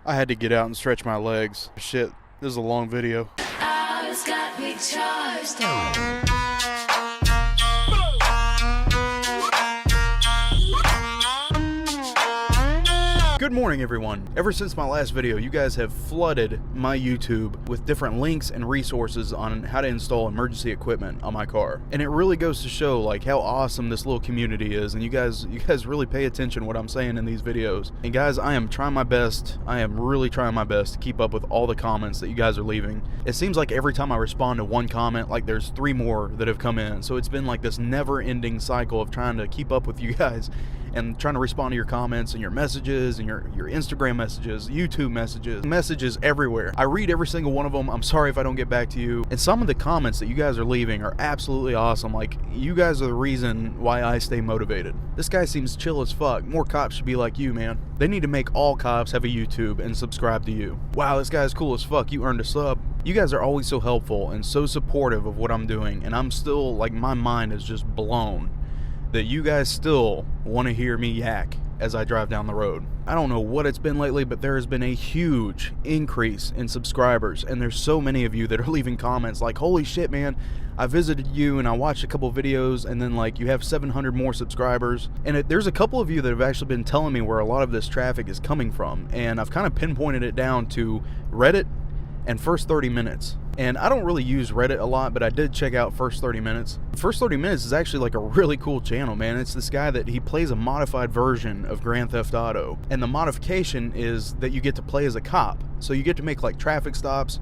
I had to get out and stretch my legs. Shit, this is a long video. Eyes got me charged. Good morning, everyone. Ever since my last video, you guys have flooded my YouTube with different links and resources on how to install emergency equipment on my car. And it really goes to show like how awesome this little community is, and you guys really pay attention to what I'm saying in these videos. And guys, I am trying my best. I am really trying my best to keep up with all the comments that you guys are leaving. It seems like every time I respond to one comment, like there's 3 more that have come in. So it's been like this never-ending cycle of trying to keep up with you guys and trying to respond to your comments and your messages and your Instagram messages, YouTube messages everywhere. I read every single one of them. I'm sorry if I don't get back to you. And some of the comments that you guys are leaving are absolutely awesome. Like, you guys are the reason why I stay motivated. This guy seems chill as fuck. More cops should be like you, man. They need to make all cops have a YouTube and subscribe to you. Wow, this guy's cool as fuck. You earned a sub. You guys are always so helpful and so supportive of what I'm doing, and I'm still, like, my mind is just blown that you guys still want to hear me yak as I drive down the road. I don't know what it's been lately, but there has been a huge increase in subscribers, and there's so many of you that are leaving comments like, holy shit, man, I visited you and I watched a couple videos, and then like you have 700 more subscribers. And there's a couple of you that have actually been telling me where a lot of this traffic is coming from, and I've kind of pinpointed it down to Reddit and First 30 Minutes. And I don't really use Reddit a lot, but I did check out First 30 Minutes. First 30 Minutes is actually like a really cool channel, man. It's this guy that he plays a modified version of Grand Theft Auto. And the modification is that you get to play as a cop. So you get to make like traffic stops.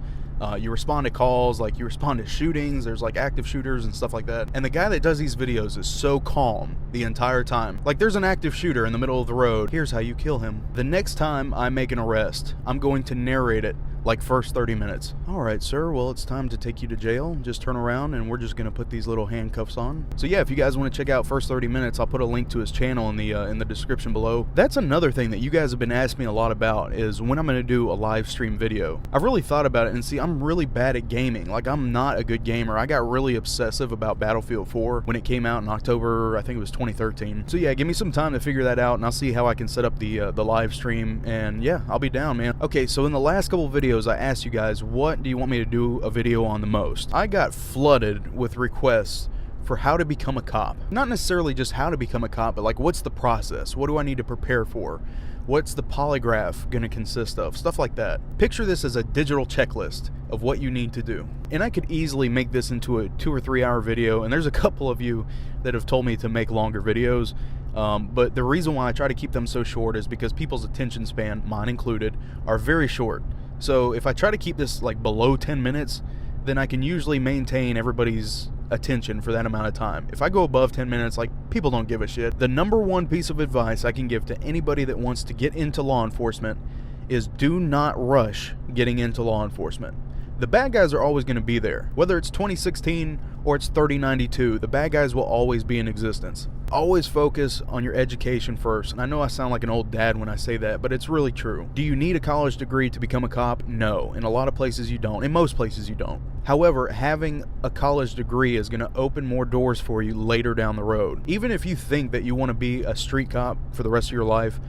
You respond to calls, like you respond to shootings. There's like active shooters and stuff like that. And the guy that does these videos is so calm the entire time. Like, there's an active shooter in the middle of the road. Here's how you kill him. The next time I make an arrest, I'm going to narrate it like First 30 Minutes. All right, sir, well, it's time to take you to jail. Just turn around and we're just gonna put these little handcuffs on. So yeah, if you guys want to check out First 30 Minutes, I'll put a link to his channel in the description below. That's another thing that you guys have been asking me a lot about, is when I'm gonna do a live stream video. I've really thought about it, and see, I'm really bad at gaming. Like, I'm not a good gamer. I got really obsessive about Battlefield 4 when it came out in October, I think it was 2013. So yeah, give me some time to figure that out, and I'll see how I can set up the live stream, and yeah, I'll be down, man. Okay, so in the last couple videos, I asked you guys, what do you want me to do a video on the most? I got flooded with requests for how to become a cop. Not necessarily just how to become a cop, but like, what's the process? What do I need to prepare for? What's the polygraph going to consist of? Stuff like that. Picture this as a digital checklist of what you need to do. And I could easily make this into a 2 or 3 hour video, and there's a couple of you that have told me to make longer videos. But the reason why I try to keep them so short is because people's attention span, mine included, are very short. So if I try to keep this like below 10 minutes, then I can usually maintain everybody's attention for that amount of time. If I go above 10 minutes, like, people don't give a shit. The number one piece of advice I can give to anybody that wants to get into law enforcement is do not rush getting into law enforcement. The bad guys are always going to be there. Whether it's 2016 or it's 3092, the bad guys will always be in existence. Always focus on your education first. And I know I sound like an old dad when I say that, but it's really true. Do you need a college degree to become a cop? No. In a lot of places you don't. In most places you don't. However, having a college degree is going to open more doors for you later down the road. Even if you think that you want to be a street cop for the rest of your life,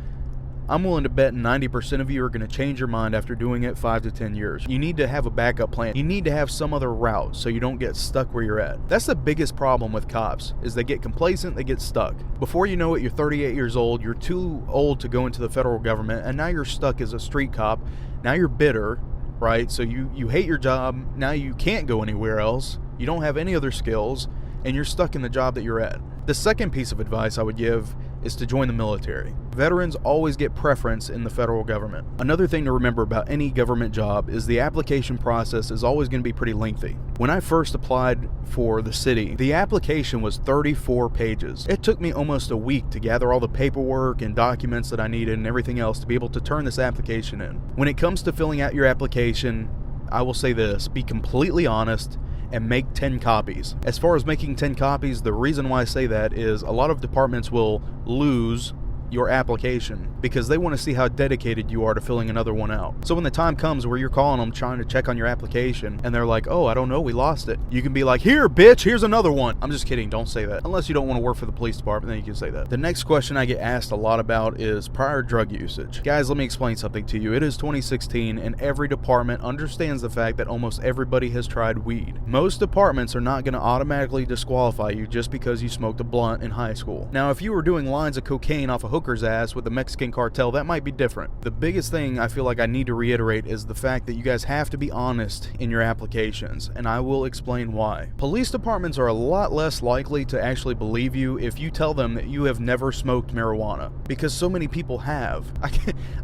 I'm willing to bet 90% of you are going to change your mind after doing it 5 to 10 years. You need to have a backup plan. You need to have some other route so you don't get stuck where you're at. That's the biggest problem with cops, is they get complacent, they get stuck. Before you know it, you're 38 years old, you're too old to go into the federal government, and now you're stuck as a street cop. Now you're bitter, right? So you hate your job. Now you can't go anywhere else. You don't have any other skills, and you're stuck in the job that you're at. The second piece of advice I would give is to join the military. Veterans always get preference in the federal government. Another thing to remember about any government job is the application process is always going to be pretty lengthy. When I first applied for the city, the application was 34 pages. It took me almost a week to gather all the paperwork and documents that I needed and everything else to be able to turn this application in. When it comes to filling out your application, I will say this: be completely honest and make 10 copies. As far as making 10 copies, the reason why I say that is a lot of departments will lose your application because they want to see how dedicated you are to filling another one out. So when the time comes where you're calling them trying to check on your application and they're like, oh, I don't know, we lost it, you can be like, here, bitch, here's another one. I'm just kidding. Don't say that. Unless you don't want to work for the police department, then you can say that. The next question I get asked a lot about is prior drug usage. Guys, let me explain something to you. It is 2016 and every department understands the fact that almost everybody has tried weed. Most departments are not going to automatically disqualify you just because you smoked a blunt in high school. Now, if you were doing lines of cocaine off a hooker's ass with the Mexican cartel, that might be different. The biggest thing I feel like I need to reiterate is the fact that you guys have to be honest in your applications, and I will explain why. Police departments are a lot less likely to actually believe you if you tell them that you have never smoked marijuana, because so many people have.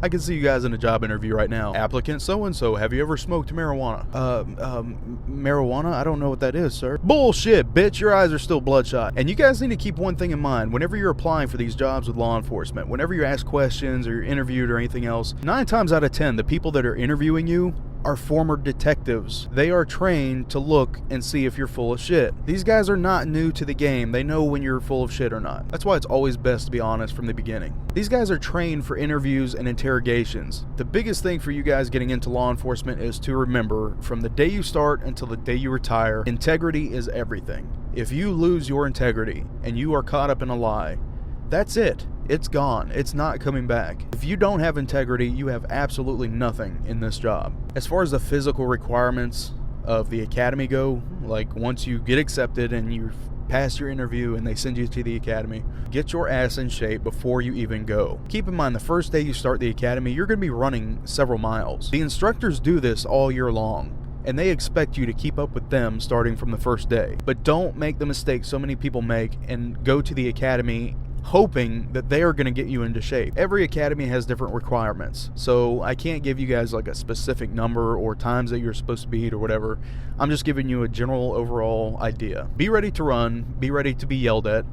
I can see you guys in a job interview right now. Applicant so-and-so, have you ever smoked marijuana? Marijuana? I don't know what that is, sir. Bullshit, bitch, your eyes are still bloodshot. And you guys need to keep one thing in mind whenever you're applying for these jobs with law enforcement. Whenever you ask questions or you're interviewed or anything else, 9 times out of 10, the people that are interviewing you are former detectives. They are trained to look and see if you're full of shit. These guys are not new to the game. They know when you're full of shit or not. That's why it's always best to be honest from the beginning. These guys are trained for interviews and interrogations. The biggest thing for you guys getting into law enforcement is to remember, from the day you start until the day you retire, integrity is everything. If you lose your integrity and you are caught up in a lie, that's it. It's gone. It's not coming back. If you don't have integrity, you have absolutely nothing in this job. As far as the physical requirements of the academy go, like once you get accepted and you pass your interview and they send you to the academy, get your ass in shape before you even go. Keep in mind, the first day you start the academy, you're going to be running several miles. The instructors do this all year long, and they expect you to keep up with them starting from the first day. But don't make the mistake so many people make and go to the academy hoping that they are going to get you into shape. Every academy has different requirements, so I can't give you guys like a specific number or times that you're supposed to beat or whatever. I'm just giving you a general overall idea. Be ready to run, be ready to be yelled at,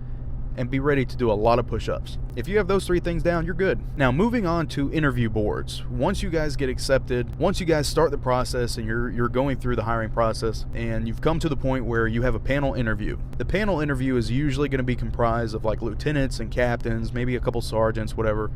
and be ready to do a lot of push-ups. If you have those 3 things down, you're good. Now, moving on to interview boards. Once you guys get accepted, once you guys start the process and you're going through the hiring process and you've come to the point where you have a panel interview. The panel interview is usually going to be comprised of like lieutenants and captains, maybe a couple sergeants, whatever.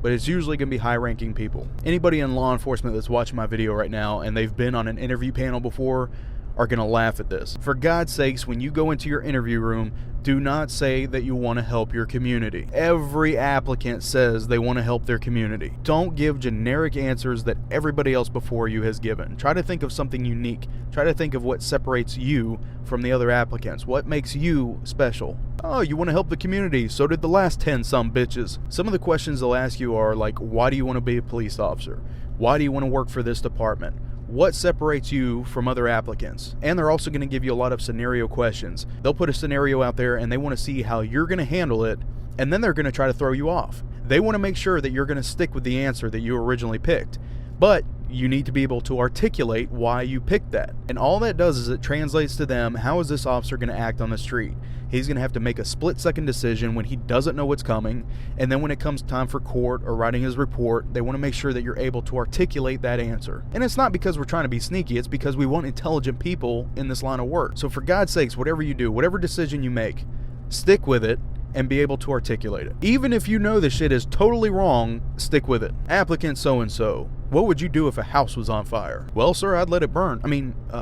But it's usually going to be high-ranking people. Anybody in law enforcement that's watching my video right now and they've been on an interview panel before are going to laugh at this. For God's sakes, when you go into your interview room, do not say that you want to help your community. Every applicant says they want to help their community. Don't give generic answers that everybody else before you has given. Try to think of something unique. Try to think of what separates you from the other applicants. What makes you special? Oh, you want to help the community. So did the last 10 some bitches. Some of the questions they'll ask you are like, why do you want to be a police officer? Why do you want to work for this department? What separates you from other applicants? And they're also going to give you a lot of scenario questions. They'll put a scenario out there and they want to see how you're going to handle it, and then they're going to try to throw you off. They want to make sure that you're going to stick with the answer that you originally picked. But you need to be able to articulate why you picked that. And all that does is it translates to them, how is this officer going to act on the street? He's going to have to make a split-second decision when he doesn't know what's coming, and then when it comes time for court or writing his report, they want to make sure that you're able to articulate that answer. And it's not because we're trying to be sneaky, it's because we want intelligent people in this line of work. So for God's sakes, whatever you do, whatever decision you make, stick with it and be able to articulate it. Even if you know the shit is totally wrong, stick with it. Applicant so-and-so, what would you do if a house was on fire? Well, sir, I'd let it burn.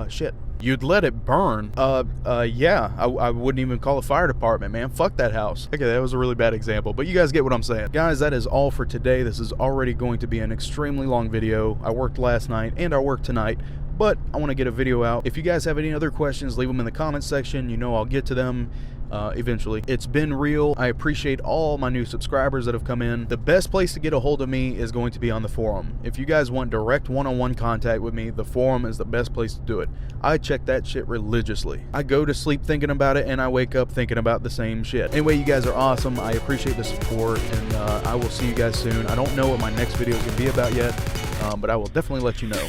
Shit. You'd let it burn? Yeah. I wouldn't even call a fire department, man. Fuck that house. Okay, that was a really bad example, but you guys get what I'm saying. Guys, that is all for today. This is already going to be an extremely long video. I worked last night and I worked tonight, but I want to get a video out. If you guys have any other questions, leave them in the comments section. You know I'll get to them eventually. It's been real. I appreciate all my new subscribers that have come in. The best place to get a hold of me is going to be on the forum. If you guys want direct one-on-one contact with me, the forum is the best place to do it. I check that shit religiously. I go to sleep thinking about it and I wake up thinking about the same shit. Anyway, you guys are awesome. I appreciate the support, and I will see you guys soon. I don't know what my next video is going to be about yet, but I will definitely let you know.